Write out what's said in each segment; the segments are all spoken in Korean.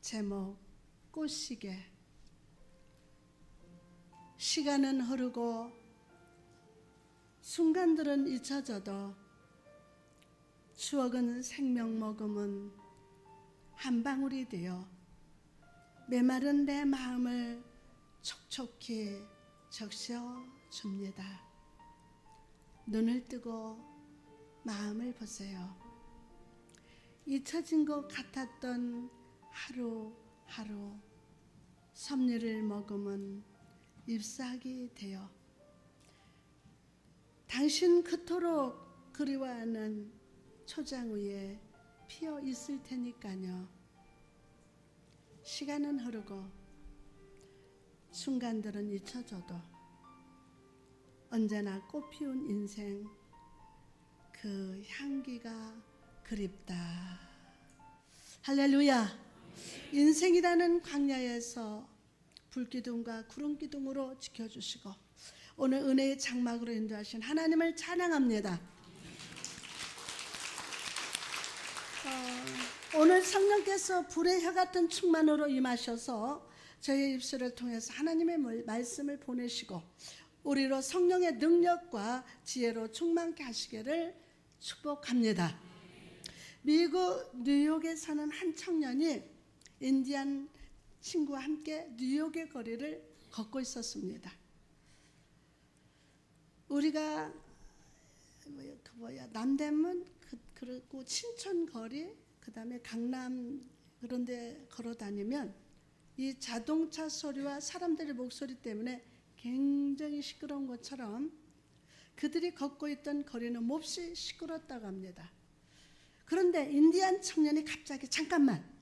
제목 꽃시계. 시간은 흐르고 순간들은 잊혀져도 추억은 생명 머금은 한 방울이 되어 메마른 내 마음을 촉촉히 적셔줍니다. 눈을 뜨고 마음을 보세요. 잊혀진 것 같았던 하루하루 섭리를 머금은 잎사귀 되어 당신 그토록 그리워하는 초장 위에 피어 있을 테니까요. 시간은 흐르고 순간들은 잊혀져도 언제나 꽃피운 인생 그 향기가 그립다. 할렐루야. 인생이라는 광야에서 불기둥과 구름기둥으로 지켜주시고 오늘 은혜의 장막으로 인도하신 하나님을 찬양합니다. 오늘 성령께서 불의 혀 같은 충만으로 임하셔서 저희 입술을 통해서 하나님의 말씀을 보내시고 우리로 성령의 능력과 지혜로 충만케 하시기를 축복합니다. 미국 뉴욕에 사는 한 청년이 인디안 친구와 함께 뉴욕의 거리를 걷고 있었습니다. 우리가 남대문 그리고 신촌거리 그 다음에 강남 그런 데 걸어 다니면 이 자동차 소리와 사람들의 목소리 때문에 굉장히 시끄러운 것처럼 그들이 걷고 있던 거리는 몹시 시끄럽다고 합니다. 그런데 인디안 청년이 갑자기 잠깐만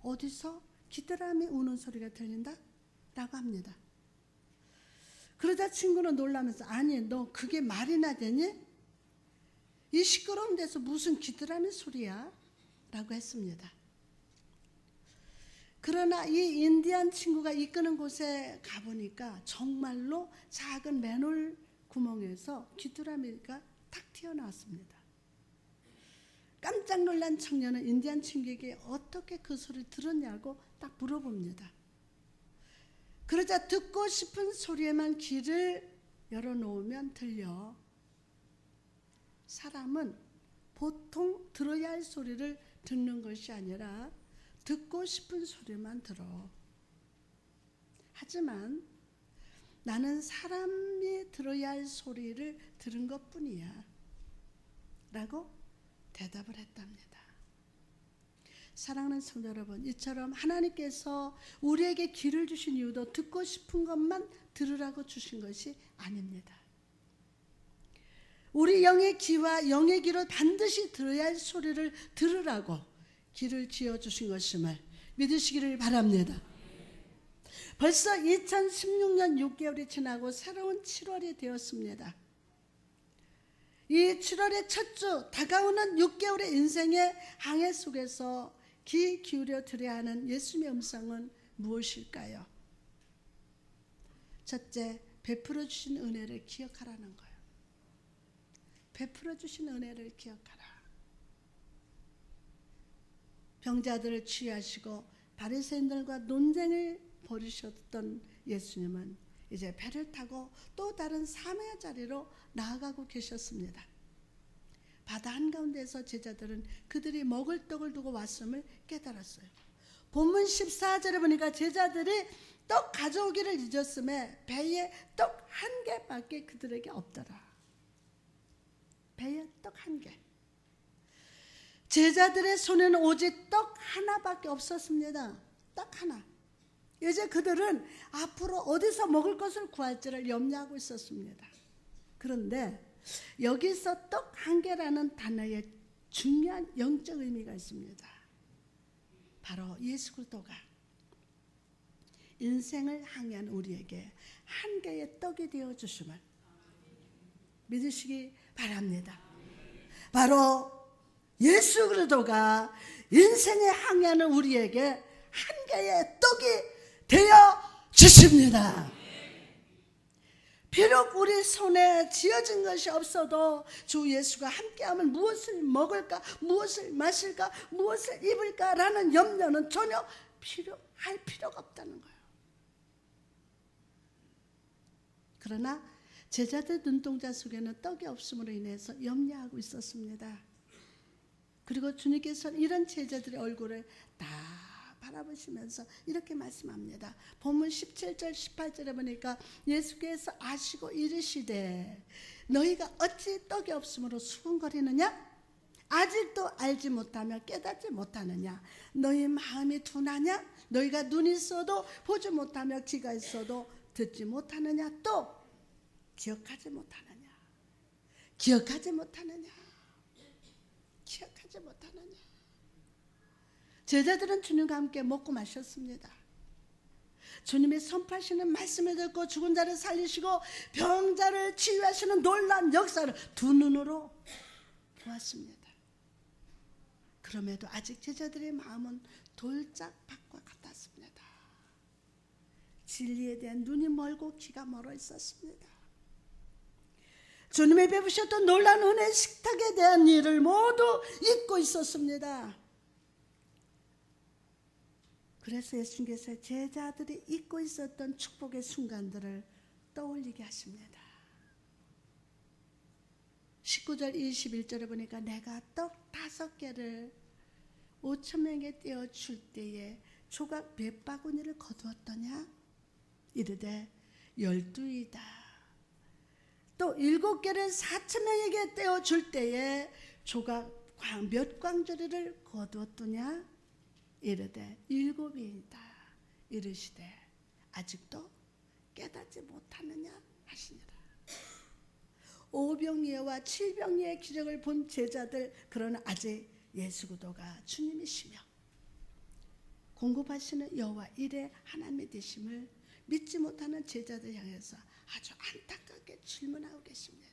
어디서 귀뚜라미 우는 소리가 들린다? 라고 합니다. 그러자 친구는 놀라면서 아니 너 그게 말이나 되니? 이 시끄러운 데서 무슨 귀뚜라미 소리야? 라고 했습니다. 그러나 이 인디안 친구가 이끄는 곳에 가보니까 정말로 작은 맨홀 구멍에서 귀뚜라미가 탁 튀어나왔습니다. 깜짝 놀란 청년은 인디안 친구에게 어떻게 그 소리를 들었냐고 딱 물어봅니다. 그러자 듣고 싶은 소리에만 귀를 열어놓으면 들려. 사람은 보통 들어야 할 소리를 듣는 것이 아니라 듣고 싶은 소리만 들어. 하지만 나는 사람이 들어야 할 소리를 들은 것뿐이야 라고 대답을 했답니다. 사랑하는 성도 여러분, 이처럼 하나님께서 우리에게 귀를 주신 이유도 듣고 싶은 것만 들으라고 주신 것이 아닙니다. 우리 영의 귀와 영의 귀로 반드시 들어야 할 소리를 들으라고 귀를 쥐어주신 것임을 믿으시기를 바랍니다. 벌써 2016년 6개월이 지나고 새로운 7월이 되었습니다. 이 7월의 첫 주 다가오는 6개월의 인생의 항해 속에서 귀 기울여 들어야 하는 예수님의 음성은 무엇일까요? 첫째, 베풀어 주신 은혜를 기억하라는 거예요. 베풀어 주신 은혜를 기억하라. 병자들을 치유하시고 바리새인들과 논쟁을 벌이셨던 예수님은 이제 배를 타고 또 다른 삶의 자리로 나아가고 계셨습니다. 바다 한가운데서 제자들은 그들이 먹을 떡을 두고 왔음을 깨달았어요. 본문 14절에 보니까 제자들이 떡 가져오기를 잊었음에 배에 떡 한 개밖에 그들에게 없더라. 배에 떡 한 개. 제자들의 손에는 오직 떡 하나밖에 없었습니다. 떡 하나. 이제 그들은 앞으로 어디서 먹을 것을 구할지를 염려하고 있었습니다. 그런데 여기서 떡 한 개라는 단어에 중요한 영적 의미가 있습니다. 바로 예수 그리스도가 인생을 항해한 우리에게 한 개의 떡이 되어 주심을 믿으시기 바랍니다. 바로 예수 그리스도가 인생에 항해하는 우리에게 한 개의 떡이 되어 주십니다. 비록 우리 손에 쥐어진 것이 없어도 주 예수가 함께하면 무엇을 먹을까, 무엇을 마실까, 무엇을 입을까라는 염려는 전혀 할 필요가 없다는 거예요. 그러나 제자들 눈동자 속에는 떡이 없음으로 인해서 염려하고 있었습니다. 그리고 주님께서는 이런 제자들의 얼굴을 다 바라보시면서 이렇게 말씀합니다. 본문 17절 18절에 보니까 예수께서 아시고 이르시되 너희가 어찌 떡이 없음으로 수군거리느냐? 아직도 알지 못하며 깨닫지 못하느냐? 너희 마음이 둔하냐? 너희가 눈이 있어도 보지 못하며 귀가 있어도 듣지 못하느냐? 또 기억하지 못하느냐? 기억하지 못하느냐? 기억하지 못하느냐? 제자들은 주님과 함께 먹고 마셨습니다. 주님의 선포하시는 말씀을 듣고 죽은 자를 살리시고 병자를 치유하시는 놀라운 역사를 두 눈으로 보았습니다. 그럼에도 아직 제자들의 마음은 돌짝밭과 같았습니다. 진리에 대한 눈이 멀고 귀가 멀어 있었습니다. 주님의 베푸셨던 놀라운 은혜의 식탁에 대한 일을 모두 잊고 있었습니다. 그래서 예수님께서 제자들이 잊고 있었던 축복의 순간들을 떠올리게 하십니다. 19절 21절에 보니까 내가 떡 5개를 5,000명에 떼어줄 때에 조각 몇 바구니를 거두었더냐? 이르되 12이다. 또 7개를 4,000명에게 떼어줄 때에 조각 몇 광주리를 거두었더냐? 이르되 7이다. 이르시되 아직도 깨닫지 못하느냐 하시니라. 5병이어와 7병이의 기적을 본 제자들, 그러나 아직 예수 그리스도가 주님이시며 공급하시는 여호와 일의 하나님의 되심을 믿지 못하는 제자들 향해서 아주 안타깝게 질문하고 계십니다.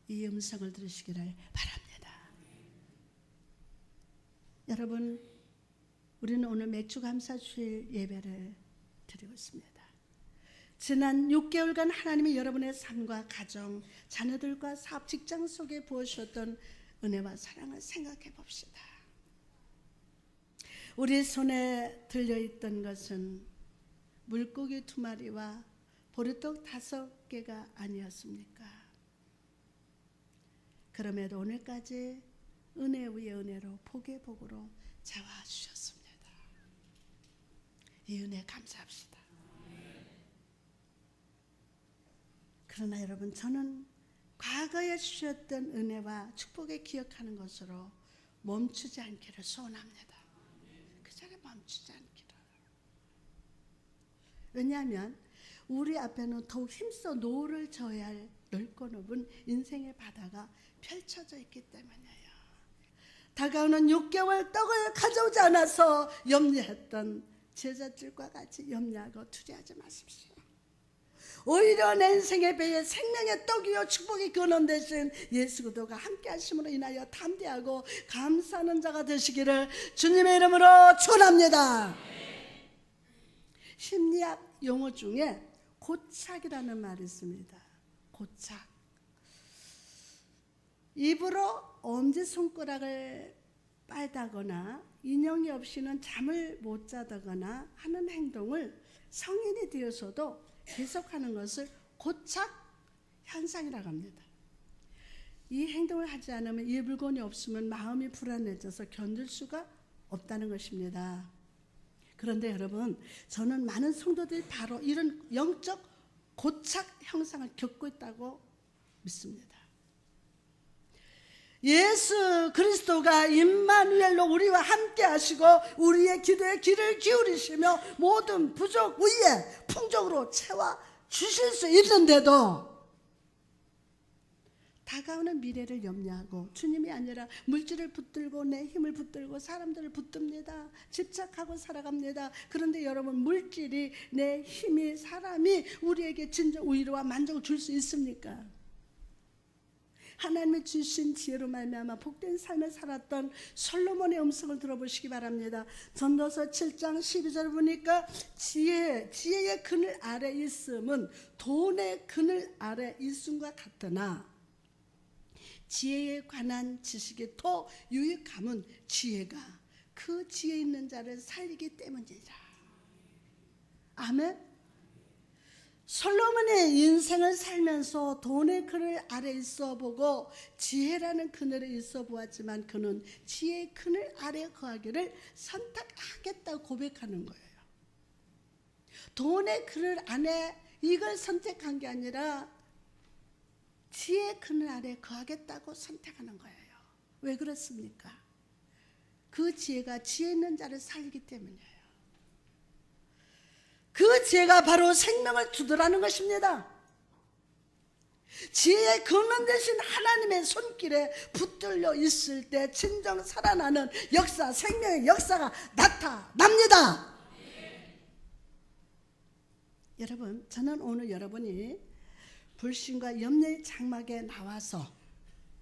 이 음성을 들으시기를 바랍니다. 여러분, 우리는 오늘 맥주감사주일 예배를 드리고 있습니다. 지난 6개월간 하나님이 여러분의 삶과 가정, 자녀들과 사업, 직장 속에 부어주셨던 은혜와 사랑을 생각해 봅시다. 우리 손에 들려있던 것은 물고기 2마리와 보리떡 5개가 아니었습니까? 그럼에도 오늘까지 은혜 위에 은혜로 복의 복으로 채워주셨습니다. 이 은혜 감사합시다. 그러나 여러분, 저는 과거에 주셨던 은혜와 축복을 기억하는 것으로 멈추지 않기를 소원합니다. 그 자리에 멈추지 않기를. 왜냐하면 우리 앞에는 더욱 힘써 노를 저어야 할 넓고 넓은 인생의 바다가 펼쳐져 있기 때문이에요. 다가오는 6개월 떡을 가져오지 않아서 염려했던 제자들과 같이 염려하고 두려워하지 마십시오. 오히려 내 인생의 배에 생명의 떡이요 축복의 근원 되신 예수 그리스도가 함께 하심으로 인하여 담대하고 감사하는 자가 되시기를 주님의 이름으로 축원합니다. 심리학 용어 중에 고착이라는 말이 있습니다. 고착. 입으로 엄지손가락을 빨다거나 인형이 없이는 잠을 못 자다거나 하는 행동을 성인이 되어서도 계속하는 것을 고착 현상이라고 합니다. 이 행동을 하지 않으면, 이 물건이 없으면 마음이 불안해져서 견딜 수가 없다는 것입니다. 그런데 여러분, 저는 많은 성도들이 바로 이런 영적 고착 형상을 겪고 있다고 믿습니다. 예수 그리스도가 임마누엘로 우리와 함께 하시고 우리의 기도에 귀를 기울이시며 모든 부족 위에 풍족으로 채워 주실 수 있는데도 다가오는 미래를 염려하고 주님이 아니라 물질을 붙들고 내 힘을 붙들고 사람들을 붙듭니다. 집착하고 살아갑니다. 그런데 여러분, 물질이, 내 힘이, 사람이 우리에게 진정 위로와 만족을 줄 수 있습니까? 하나님이 주신 지혜로 말미암아 복된 삶을 살았던 솔로몬의 음성을 들어보시기 바랍니다. 전도서 7장 12절 보니까 지혜의 그늘 아래 있음은 돈의 그늘 아래 있음과 같으나 지혜에 관한 지식이 더 유익함은 지혜가 그 지혜 있는 자를 살리기 때문이라. 아멘. 솔로몬의 인생을 살면서 돈의 그늘 아래 있어 보고 지혜라는 그늘에 있어 보았지만 그는 지혜의 그늘 아래 거하기를 선택하겠다고 고백하는 거예요. 돈의 그늘 안에 이걸 선택한 게 아니라 지혜의 그늘 아래 거하겠다고 선택하는 거예요. 왜 그렇습니까? 그 지혜가 지혜 있는 자를 살리기 때문이에요. 그 지혜가 바로 생명을 주더라는 것입니다. 지혜의 근원 되신 하나님의 손길에 붙들려 있을 때 진정 살아나는 역사, 생명의 역사가 나타납니다. 여러분, 저는 오늘 여러분이 불신과 염려의 장막에 나와서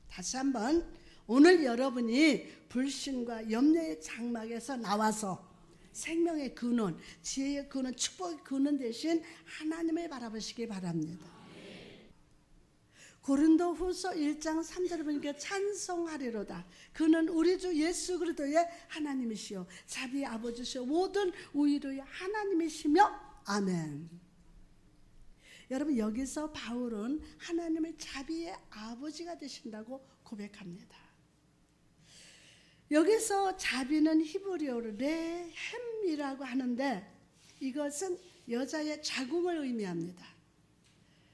다시 한번 오늘 여러분이 불신과 염려의 장막에서 나와서 생명의 근원, 지혜의 근원, 축복의 근원 대신 하나님을 바라보시기 바랍니다. 고린도후서 1장 3절을 보니까 찬송하리로다. 그는 우리 주 예수 그리스도의 하나님이시요 자비의 아버지시요 모든 우위로의 하나님이시며 아멘. 여러분, 여기서 바울은 하나님을 자비의 아버지가 되신다고 고백합니다. 여기서 자비는 히브리어로 레헴이라고 하는데 이것은 여자의 자궁을 의미합니다.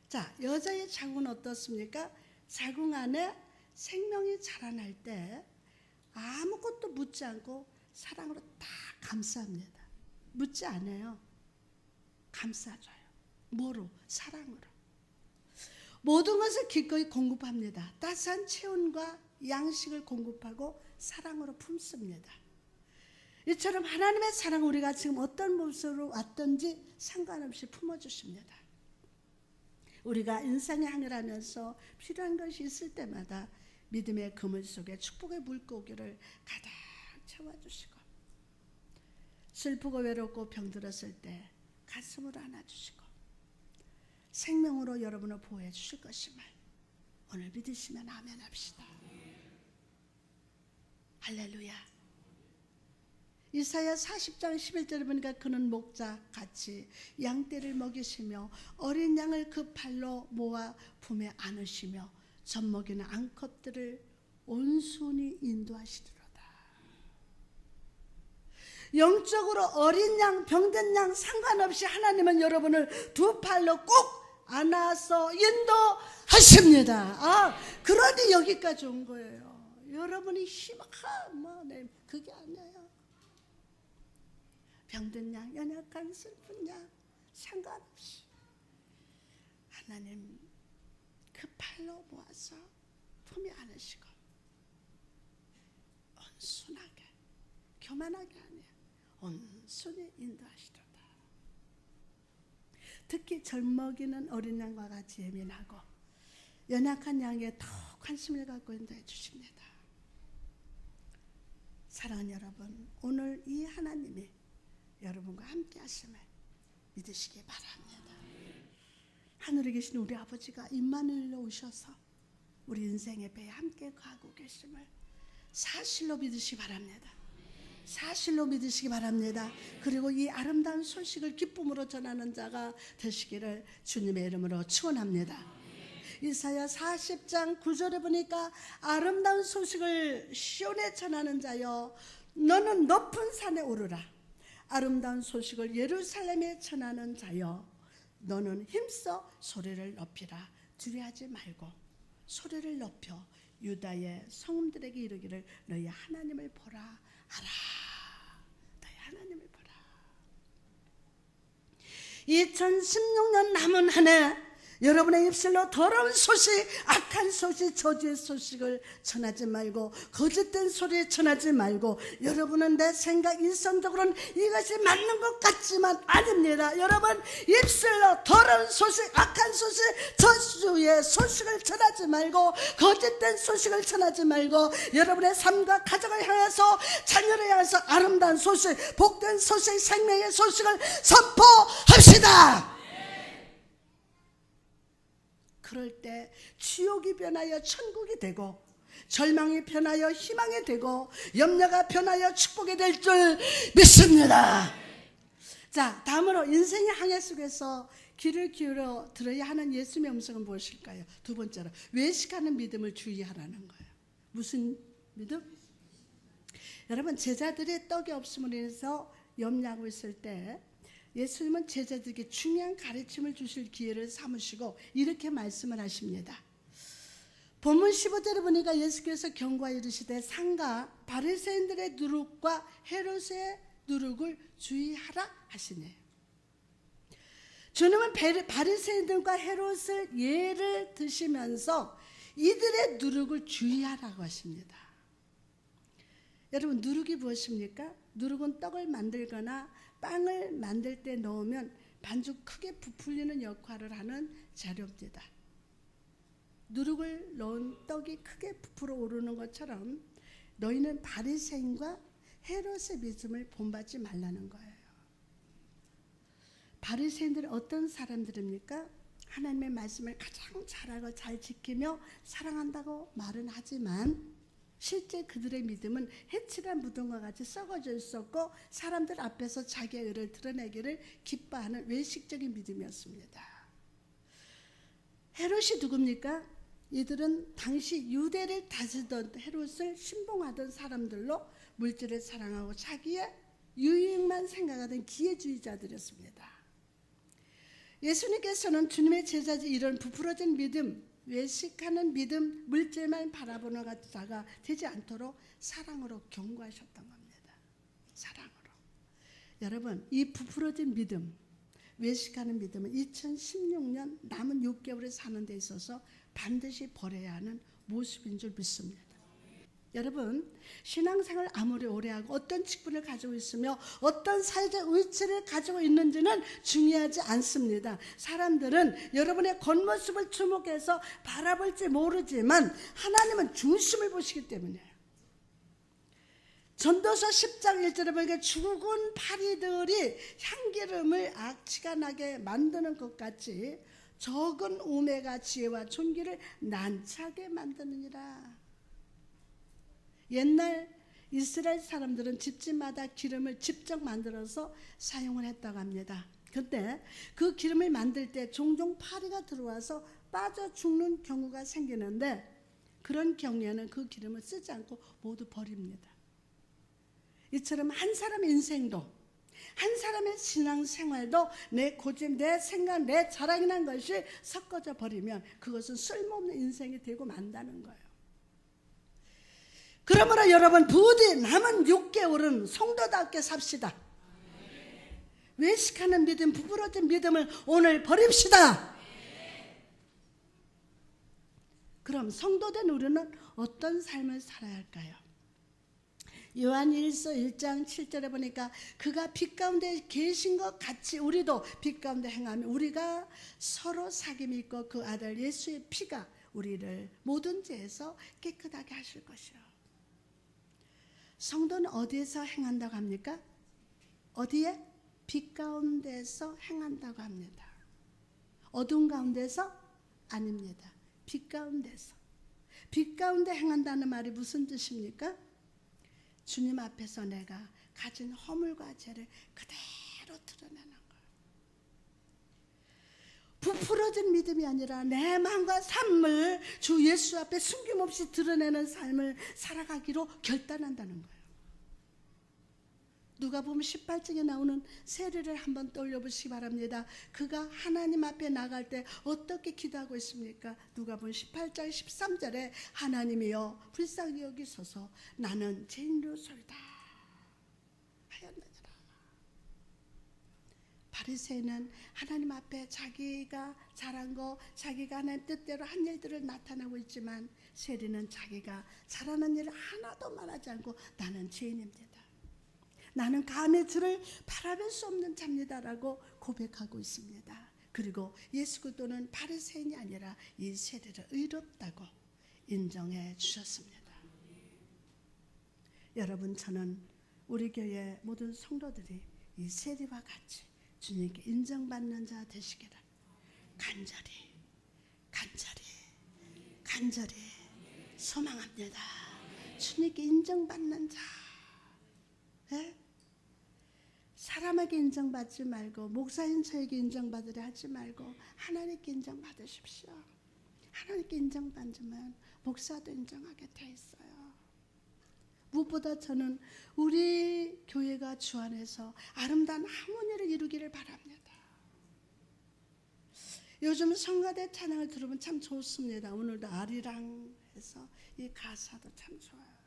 자, 여자의 자궁은 어떻습니까? 자궁 안에 생명이 자라날 때 아무것도 묻지 않고 사랑으로 다 감쌉니다. 묻지 않아요. 감싸줘요. 뭐로? 사랑으로. 모든 것을 기꺼이 공급합니다. 따스한 체온과 양식을 공급하고 사랑으로 품습니다. 이처럼 하나님의 사랑을 우리가 지금 어떤 모습으로 왔든지 상관없이 품어주십니다. 우리가 인생의 항해하면서 필요한 것이 있을 때마다 믿음의 그물 속에 축복의 물고기를 가득 채워주시고 슬프고 외롭고 병들었을 때 가슴으로 안아주시고 생명으로 여러분을 보호해 주실 것임을 오늘 믿으시면 아멘 합시다. 할렐루야. 이사야 40장 11절에 보니까 그는 목자같이 양떼를 먹이시며 어린 양을 그 팔로 모아 품에 안으시며 젖먹이는 암컷들을 온순히 인도하시리로다. 영적으로 어린 양, 병든 양 상관없이 하나님은 여러분을 두 팔로 꼭 안아서 인도하십니다. 그러니 여기까지 온 거예요. 여러분이 그게 아니에요. 병든 양, 연약한 슬픈 양 상관없이 하나님 그 팔로 모아서 품에 안으시고 온순하게, 교만하게 아니에요. 온순히 인도하시도다. 특히 젖먹이는 어린 양과 같이 예민하고 연약한 양에 더 관심을 갖고 인도해 주십니다. 사랑하는 여러분, 오늘 이 하나님이 여러분과 함께 하심을 믿으시기 바랍니다. 하늘에 계신 우리 아버지가 임마누엘로 오셔서 우리 인생의 배에 함께 가고 계심을 사실로 믿으시기 바랍니다. 사실로 믿으시기 바랍니다. 그리고 이 아름다운 소식을 기쁨으로 전하는 자가 되시기를 주님의 이름으로 축원합니다. 이사야 40장 9절에 보니까 아름다운 소식을 시온에 전하는 자여 너는 높은 산에 오르라. 아름다운 소식을 예루살렘에 전하는 자여 너는 힘써 소리를 높이라. 두려워하지 말고 소리를 높여 유다의 성들에게 이르기를 너희 하나님을 보라 하라. 너희 하나님을 보라. 2016년 남은 한 해 여러분의 입술로 더러운 소식, 악한 소식, 저주의 소식을 전하지 말고 거짓된 소리 전하지 말고, 여러분은 내 생각 일선적으로는 이것이 맞는 것 같지만 아닙니다. 여러분 입술로 더러운 소식, 악한 소식, 저주의 소식을 전하지 말고 거짓된 소식을 전하지 말고, 여러분의 삶과 가정을 향해서, 자녀를 향해서 아름다운 소식, 복된 소식, 생명의 소식을 선포합시다. 그럴 때 지옥이 변하여 천국이 되고, 절망이 변하여 희망이 되고, 염려가 변하여 축복이 될 줄 믿습니다. 자, 다음으로 인생의 항해 속에서 귀를 기울여 들어야 하는 예수님의 음성은 무엇일까요? 두 번째로 외식하는 믿음을 주의하라는 거예요. 무슨 믿음? 여러분, 제자들이 떡이 없음으로 인해서 염려하고 있을 때 예수님은 제자들에게 중요한 가르침을 주실 기회를 삼으시고 이렇게 말씀을 하십니다. 본문 15절에 보니까 예수께서 경고하여 이르시되 상가 바리새인들의 누룩과 헤롯의 누룩을 주의하라 하시네요. 주님은 바리새인들과 헤롯을 예를 드시면서 이들의 누룩을 주의하라고 하십니다. 여러분, 누룩이 무엇입니까? 누룩은 떡을 만들거나 빵을 만들 때 넣으면 반죽 크게 부풀리는 역할을 하는 재료입니다. 누룩을 넣은 떡이 크게 부풀어 오르는 것처럼 너희는 바리새인과 헤롯의 믿음을 본받지 말라는 거예요. 바리새인들은 어떤 사람들입니까? 하나님의 말씀을 가장 잘하고 잘 지키며 사랑한다고 말은 하지만 실제 그들의 믿음은 해칠한 무덤과 같이 썩어져 있었고, 사람들 앞에서 자기의 의를 드러내기를 기뻐하는 외식적인 믿음이었습니다. 헤롯이 누굽니까? 이들은 당시 유대를 다스리던 헤롯을 신봉하던 사람들로 물질을 사랑하고 자기의 유익만 생각하던 기회주의자들이었습니다. 예수님께서는 주님의 제자들 이런 부풀어진 믿음, 외식하는 믿음, 물질만 바라보는 자가 되지 않도록 사랑으로 경고하셨던 겁니다. 사랑으로. 여러분, 이 부풀어진 믿음, 외식하는 믿음은 2016년 남은 6개월을 사는 데 있어서 반드시 버려야 하는 모습인 줄 믿습니다. 여러분, 신앙생활 아무리 오래 하고 어떤 직분을 가지고 있으며 어떤 사회적 위치를 가지고 있는지는 중요하지 않습니다. 사람들은 여러분의 겉모습을 주목해서 바라볼지 모르지만 하나님은 중심을 보시기 때문이에요. 전도서 10장 1절에 보니까 죽은 파리들이 향기름을 악취가 나게 만드는 것 같이 적은 우매가 지혜와 존귀를 난처하게 만드느니라. 옛날 이스라엘 사람들은 집집마다 기름을 직접 만들어서 사용을 했다고 합니다. 그때 그 기름을 만들 때 종종 파리가 들어와서 빠져 죽는 경우가 생기는데, 그런 경우에는 그 기름을 쓰지 않고 모두 버립니다. 이처럼 한 사람의 인생도, 한 사람의 신앙생활도 내 고집, 내 생각, 내 자랑이라는 것이 섞어져 버리면 그것은 쓸모없는 인생이 되고 만다는 거예요. 그러므로 여러분, 부디 남은 6개월은 성도답게 삽시다. 외식하는 믿음, 부풀어진 믿음을 오늘 버립시다. 그럼 성도된 우리는 어떤 삶을 살아야 할까요? 요한일서 1장 7절에 보니까 그가 빛 가운데 계신 것 같이 우리도 빛 가운데 행하며 우리가 서로 사귐이 있고 그 아들 예수의 피가 우리를 모든 죄에서 깨끗하게 하실 것이요. 성도는 어디에서 행한다고 합니까? 어디에? 빛 가운데서 행한다고 합니다. 어두운 가운데서? 아닙니다. 빛 가운데서. 빛 가운데 행한다는 말이 무슨 뜻입니까? 주님 앞에서 내가 가진 허물과 죄를 그대로 드러내는 거예요. 부풀어진 믿음이 아니라 내 마음과 삶을 주 예수 앞에 숨김없이 드러내는 삶을 살아가기로 결단한다는 거예요. 누가복음 18장에 나오는 세례를 한번 떠올려보시기 바랍니다. 그가 하나님 앞에 나갈 때 어떻게 기도하고 있습니까? 누가복음 18장 13절에 하나님이여 불쌍히 여기소서 나는 죄인이로소이다 하였느니라. 바리새인은 하나님 앞에 자기가 잘한 거, 자기가 하나님 뜻대로 한 일들을 나타내고 있지만 세리는 자기가 잘하는 일을 하나도 말하지 않고 나는 죄인입니다. 나는 감히 주를 바라볼 수 없는 자입니다라고 고백하고 있습니다. 그리고 예수 그리스도는 바리새인이 아니라 이 세리를 의롭다고 인정해 주셨습니다. 여러분, 저는 우리 교회 모든 성도들이 이 세리와 같이 주님께 인정받는 자 되시기를 간절히 소망합니다. 주님께 인정받는 자, 네? 사람에게 인정받지 말고 목사인 저에게 인정받으려 하지 말고 하나님께 인정받으십시오. 하나님께 인정받으면 목사도 인정하게 돼 있어요. 무엇보다 저는 우리 교회가 주 안에서 아름다운 하모니를 이루기를 바랍니다. 요즘 성가대 찬양을 들으면 참 좋습니다. 오늘도 아리랑 해서 이 가사도 참 좋아요.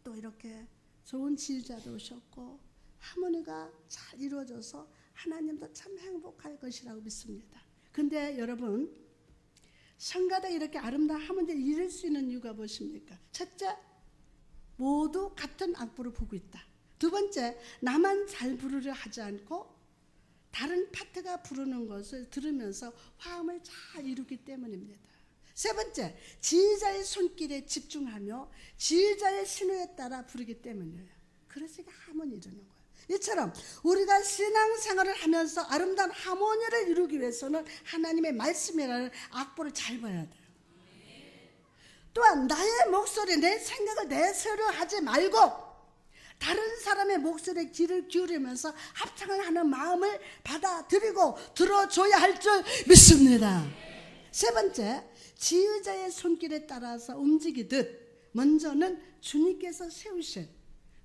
또 이렇게 좋은 지휘자도 오셨고 하모니가 잘 이루어져서 하나님도 참 행복할 것이라고 믿습니다. 근데 여러분, 성가대 이렇게 아름다운 하모니를 이룰 수 있는 이유가 무엇입니까? 첫째, 모두 같은 악보를 보고 있다. 두 번째, 나만 잘 부르려 하지 않고 다른 파트가 부르는 것을 들으면서 화음을 잘 이루기 때문입니다. 세 번째, 지휘자의 손길에 집중하며 지휘자의 신호에 따라 부르기 때문이에요. 그래서 이게 하모니 이루는 거예요. 이처럼 우리가 신앙생활을 하면서 아름다운 하모니를 이루기 위해서는 하나님의 말씀이라는 악보를 잘 봐야 돼요. 또한 나의 목소리, 내 생각을 내세우려 하지 말고 다른 사람의 목소리에 귀를 기울이면서 합창을 하는 마음을 받아들이고 들어줘야 할 줄 믿습니다. 세 번째, 지휘자의 손길에 따라서 움직이듯 먼저는 주님께서 세우신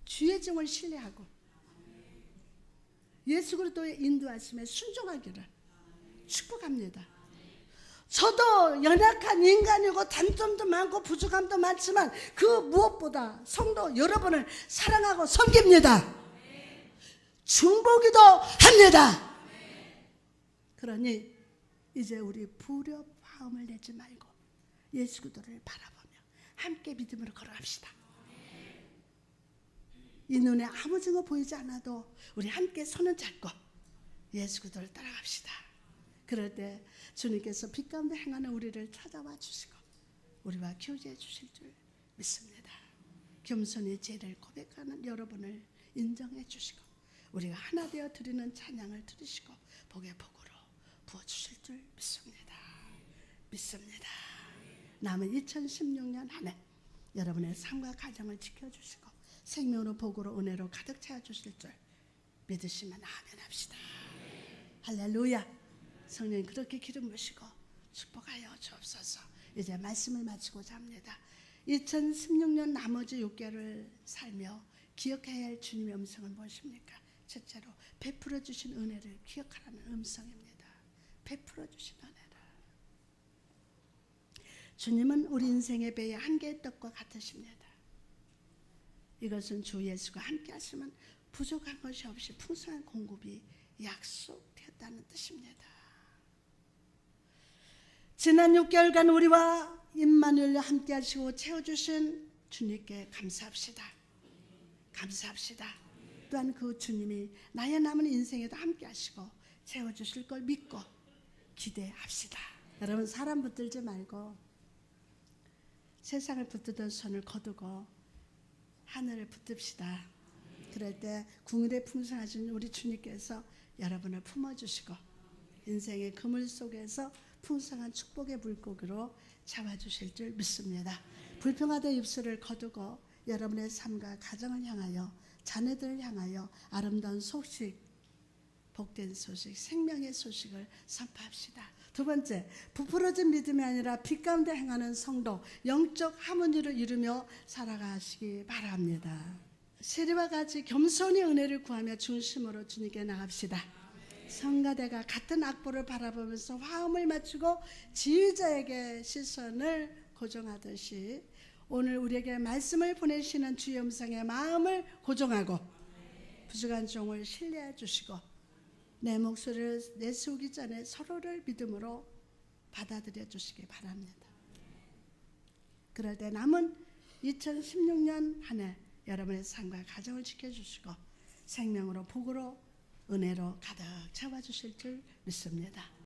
주의 종을 신뢰하고 예수 그리스도의 인도하심에 순종하기를 축복합니다. 저도 연약한 인간이고 단점도 많고 부족함도 많지만 그 무엇보다 성도 여러분을 사랑하고 섬깁니다. 중보기도 합니다. 그러니 이제 우리 불협화음을 내지 말고 예수 그리스도를 바라보며 함께 믿음으로 걸어갑시다. 이 눈에 아무 증거 보이지 않아도 우리 함께 손을 잡고 예수 그리스도를 따라갑시다. 그럴 때 주님께서 빛 가운데 행하는 우리를 찾아와 주시고 우리와 교제해 주실 줄 믿습니다. 겸손히 죄를 고백하는 여러분을 인정해 주시고 우리가 하나 되어 드리는 찬양을 들으시고 복의 복으로 부어주실 줄 믿습니다. 남은 2016년 한 해 여러분의 삶과 가정을 지켜주시고 생명으로 복으로 은혜로 가득 채워주실 줄 믿으시면 아멘 합시다. 할렐루야. 성령 그렇게 기름 부으시고 축복하여 주옵소서. 이제 말씀을 마치고자 합니다. 2016년 나머지 6개월을 살며 기억해야 할 주님의 음성은 무엇입니까? 첫째로 베풀어 주신 은혜를 기억하라는 음성입니다. 베풀어 주신 은혜를. 주님은 우리 인생의 배에 한 개의 떡과 같으십니다. 이것은 주 예수가 함께 하시면 부족한 것이 없이 풍성한 공급이 약속되었다는 뜻입니다. 지난 6개월간 우리와 임마누엘과 함께 하시고 채워주신 주님께 감사합시다. 또한 그 주님이 나의 남은 인생에도 함께 하시고 채워주실 걸 믿고 기대합시다. 여러분, 사람 붙들지 말고 세상을 붙들던 손을 거두고 하늘을 붙듭시다. 그럴 때 궁일에 풍성하신 우리 주님께서 여러분을 품어주시고 인생의 그물 속에서 풍성한 축복의 물고기로 잡아주실 줄 믿습니다. 불평하던 입술을 거두고 여러분의 삶과 가정을 향하여 자녀들을 향하여 아름다운 소식, 복된 소식, 생명의 소식을 선포합시다. 두 번째, 부풀어진 믿음이 아니라 빛 가운데 행하는 성도, 영적 하모니를 이루며 살아가시기 바랍니다. 세리와 같이 겸손히 은혜를 구하며 중심으로 주님께 나갑시다. 성가대가 같은 악보를 바라보면서 화음을 맞추고 지휘자에게 시선을 고정하듯이 오늘 우리에게 말씀을 보내시는 주의 음성에 마음을 고정하고 부족한 종을 신뢰해 주시고 내 목소리를 내세우기 전에 서로를 믿음으로 받아들여 주시기 바랍니다. 그럴 때 남은 2016년 한 해 여러분의 삶과 가정을 지켜주시고 생명으로 복으로 은혜로 가득 채워주실 줄 믿습니다.